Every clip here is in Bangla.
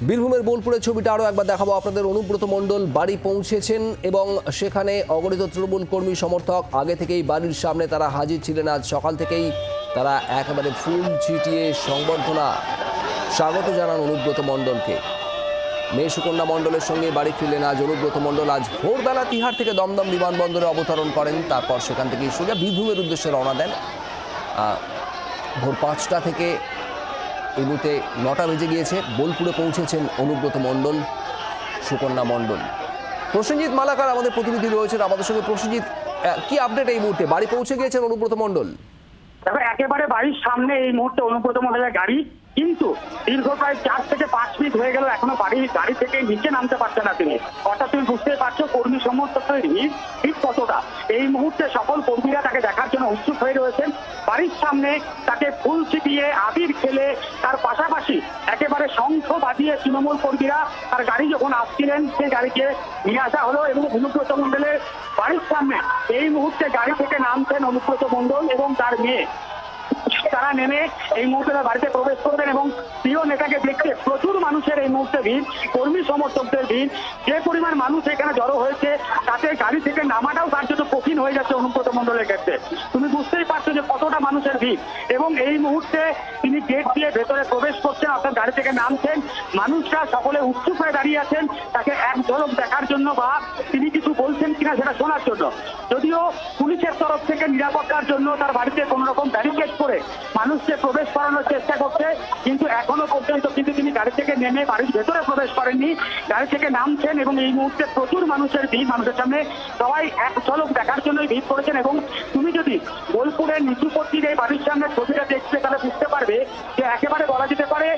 বীরভূমের বোলপুরের ছবিটা আরও একবার দেখাবো আপনাদের। অনুব্রত মণ্ডল বাড়ি পৌঁছেছেন এবং সেখানে অগণিত তৃণমূল কর্মী সমর্থক আগে থেকেই বাড়ির সামনে তারা হাজির ছিলেন। আজ সকাল থেকেই তারা একেবারে ফুল ছিটিয়ে সংবর্ধনা স্বাগত জানান অনুব্রত মণ্ডলকে। মেয়ে সুকন্যা মণ্ডলের সঙ্গে বাড়ি ফিরলেন আজ অনুব্রত মণ্ডল। আজ ভোরবেলা তিহার থেকে দমদম বিমানবন্দরে অবতরণ করেন, তারপর সেখান থেকে সোজা বীরভূমের উদ্দেশ্যে রওনা দেন। ভোর 5টা থেকে এই মুহূর্তে 9টা বেজে গিয়েছে। বোলপুরে পৌঁছেছেন অনুব্রত মণ্ডল, সুকন্যা মণ্ডল। প্রসেনজিৎ মালাকার আমাদের প্রতিনিধি রয়েছেন আমাদের সঙ্গে। প্রসেনজিৎ, কি আপডেট এই মুহূর্তে? বাড়ি পৌঁছে গিয়েছেন অনুব্রত মণ্ডল? তবে একেবারে বাড়ির সামনে এই মুহূর্তে অনুব্রত মণ্ডলের গাড়ি, কিন্তু দীর্ঘ প্রায় 4 থেকে 5 মিনিট হয়ে গেল এখনো গাড়ি থেকে নিচে নামতে পারছে না তিনি। অর্থাৎ তুমি বুঝতেই পারছো কর্মী সমর্থকদের ভিড় কতটা। এই মুহূর্তে সকল কর্মীরা তাকে দেখার জন্য উৎসুক হয়ে রয়েছেন। বাড়ির সামনে তাকে ফুল ছিটিয়ে আবির খেলে, তার পাশাপাশি একেবারে শঙ্খ বাজিয়ে তৃণমূল কর্মীরা তার গাড়ি যখন আসছিলেন সেই গাড়িকে নিয়ে আসা হলো এবং অনুব্রত মণ্ডলের বাড়ির সামনে এই মুহূর্তে গাড়ি থেকে নামছেন অনুব্রত মণ্ডল এবং তার মেয়ে। তারা নেমে এই মুহূর্তে তার বাড়িতে প্রবেশ করবেন এবং প্রিয় নেতাকে দেখতে প্রচুর মানুষের এই মুহূর্তে ভিড়, কর্মী সমর্থকদের ভিড়। যে পরিমাণ মানুষ এখানে জড়ো হয়েছে তাতে গাড়ি থেকে নামাটাও কার্যত কঠিন হয়ে যাচ্ছে অনুব্রত মণ্ডলের ক্ষেত্রে। তুমি বুঝতেই পারছো যে কতটা মানুষের ভিড়। এবং এই মুহূর্তে তিনি গেট দিয়ে ভেতরে প্রবেশ করছেন, অর্থাৎ গাড়ি থেকে নামছেন। মানুষরা সকলে উৎসুক হয়ে দাঁড়িয়ে আছেন তাকে এক ঝলক দেখার জন্য বা তিনি কিছু বলছেন কিনা সেটা শোনার জন্য। যদিও পুলিশের তরফ থেকে নিরাপত্তার জন্য তার বাড়িতে কোনো রকম ব্যারিকেড করে মানুষকে প্রবেশ করানোর চেষ্টা করছে, কিন্তু এখনো পর্যন্ত কিন্তু তিনি গাড়ি থেকে নেমে বাড়ির ভেতরে প্রবেশ করেননি। গাড়ি থেকে নামছেন এবং এই মুহূর্তে প্রচুর মানুষের ভিড়। মানুষের সামনে সবাই এক ঝলক দেখার জন্যই ভিড় করেছেন। এবং তুমি যদি বোলপুরের নিচুপট্টির এই বাড়ির সামনে ছবিটা দেখতে তাহলে বুঝতে পারবে যে একেবারে বলা যেতে পারে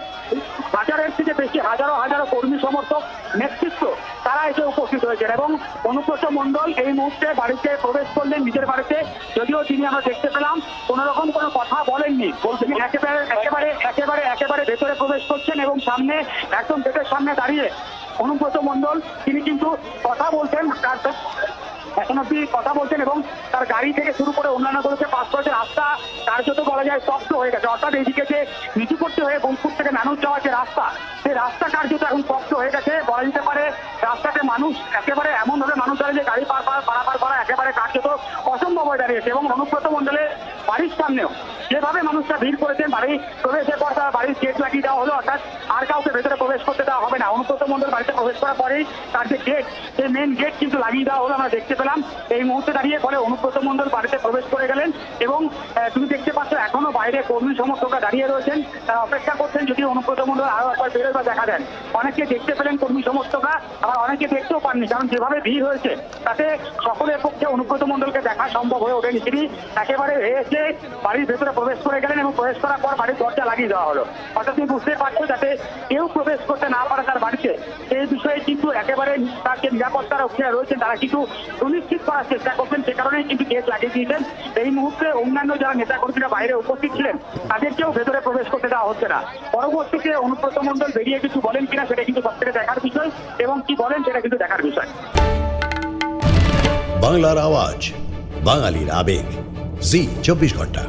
হাজারের থেকে বেশি হাজারো হাজারো কর্মী সমর্থক নেতৃত্ব তারা এসে উপস্থিত হয়েছেন। এবং অনুব্রত মণ্ডল এই মুহূর্তে বাড়িতে প্রবেশ করলেন নিজের বাড়িতে। যদিও তিনি আমরা দেখতে পেলাম কোন রকম কোনো কথা বলেননি, তিনি একেবারে ভেতরে প্রবেশ করছেন এবং সামনে একদম গেটের সামনে দাঁড়িয়ে অনুব্রত মণ্ডল তিনি কিন্তু কথা বলছেন, এখন অব্দি কথা বলছেন এবং তার গাড়ি থেকে শুরু করে অন্যান্য করেছে পাঁচপাশের রাস্তা কার্যত বলা যায় স্তব্ধ হয়ে গেছে। অর্থাৎ এইদিকে যে নিচুপট্টি হয়ে বোলপুর থেকে নানুর যাওয়ার যে রাস্তা, সেই রাস্তা কার্যত এখন স্তব্ধ হয়ে গেছে। বলা যেতে পারে রাস্তাতে মানুষ একেবারে এমনভাবে মানুষ দাঁড়িয়ে যে গাড়ি পারাপার করা একেবারে কার্যত অসম্ভব হয়ে দাঁড়িয়েছে। এবং অনুব্রত মণ্ডলের বাড়ির সামনেও যেভাবে মানুষরা ভিড় করেছেন, বাড়ি প্রবেশের পর তার বাড়ির গেট লাগিয়ে দেওয়া হলো, অর্থাৎ আর কাউকে ভেতরে প্রবেশ করতে দেওয়া হবে না। অনুব্রত মণ্ডল বাড়িতে প্রবেশ করার পরেই তার যে গেট, সেই মেন গেট কিন্তু লাগিয়ে দেওয়া হলো, আমরা দেখতে পেলাম। এই মুহূর্তে দাঁড়িয়ে ফলে অনুব্রত মণ্ডল বাড়িতে প্রবেশ করে গেলেন এবং তুমি দেখতে পাচ্ছ এখনো বাইরে কর্মী সমর্থকরা দাঁড়িয়ে রয়েছেন, তারা অপেক্ষা করছেন যদি অনুব্রত মণ্ডল আরো একবার বেরোয় বা দেখা দেন। অনেকে দেখতে পেলেন কর্মী সমর্থকরা, আবার অনেকে দেখতেও পাননি, কারণ যেভাবে ভিড় হয়েছে তাতে সকলের পক্ষে অনুব্রত মণ্ডলকে দেখা সম্ভব হয়ে ওঠেনি। তিনি একেবারে এসে বাড়ির ভেতরে প্রবেশ করে গেলেন এবং প্রবেশ করার পর বাড়ির দরজা লাগিয়ে দেওয়া হলো। অর্থাৎ তুমি বুঝতে পারছো যাতে কেউ প্রবেশ করতে না পারে তার বাড়িতে, এই বিষয়ে কিন্তু একেবারে তার যে নিরাপত্তা রক্ষীরা রয়েছেন তারা কিন্তু সুনিশ্চিত করার চেষ্টা করছেন, সে কারণেই কিন্তু গেট লাগিয়ে দিয়েছেন। এই মুহূর্তে অন্যান্য যারা নেতাকর্মীরা বাইরে উপস্থিত ছিলেন তাদেরকেও ভেতরে প্রবেশ করতে দেওয়া হচ্ছে না। পরবর্তীতে অনুব্রত মণ্ডল বেরিয়ে কিছু বলেন কিনা সেটা কিন্তু সবথেকে দেখার বিষয়, এবং কি বলেন সেটা কিন্তু দেখার বিষয়। বাংলার আওয়াজ, বাঙালির আবেগ, জি 24 ঘন্টা।